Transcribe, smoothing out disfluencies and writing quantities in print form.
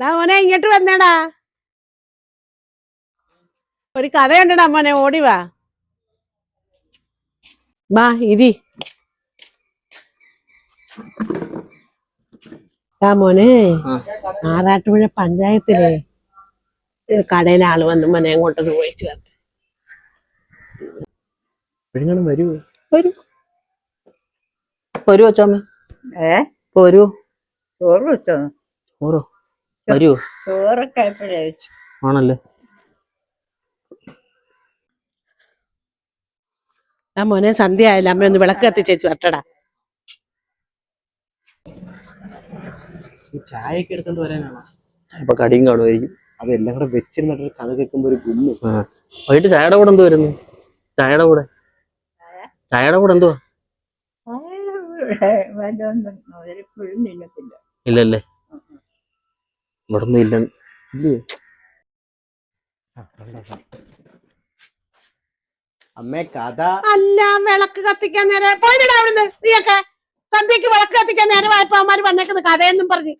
മോനെ ഇങ്ങോട്ട് വന്നേടാ. ഒരു കഥയുണ്ടടാ മോനെ, ഓടിവാ. വാ ഇരി. മോനെ, ആറാട്ടുപുഴ പഞ്ചായത്തിലെ കടയിലെ ആള് വന്ന് മോനെ അങ്ങോട്ടൊന്ന് പോയിച്ചു വരട്ടെ. വരൂ അച്ചാമ്മ. വരൂ. ചോറ് വെച്ചോ? ചോറോ? വരൂ. ചോറൊക്കെ എപ്പോഴേ വെച്ചു. ആണല്ലേ. മോനെ സന്ധ്യ ആയില്ല, അമ്മ ഒന്ന് വിളക്ക് കത്തിച്ചേച്ചു വരട്ടടാ. ചായയൊക്കെ എടുത്തോണ്ട് വരാനാണോ? ഇപ്പൊ കടിയും കാണുമായിരിക്കും. അതെല്ലാം കൂടെ വെച്ചിരുന്നിട്ട് കഥ കേൾക്കുമ്പോ ഒരു ഗുമ്മ്. വൈകിട്ട് ചായയുടെ കൂടെ എന്ത് വരുന്നു? ചായയുടെ കൂടെ എന്തുവാ? ഇല്ലല്ലേ, ഇവിടെ ഒന്നും ഇല്ല. അമ്മേ കഥ അല്ല, വിളക്ക് കത്തിക്കാൻ നേരം പോയിട്ടാ അവിടുന്ന്. നീയൊക്കെ സന്ധ്യക്ക് വിളക്ക് കത്തിക്കാൻ നേരമായപ്പോ അവന്മാര് വന്നേക്കുന്നത് കഥയെന്നും പറഞ്ഞു.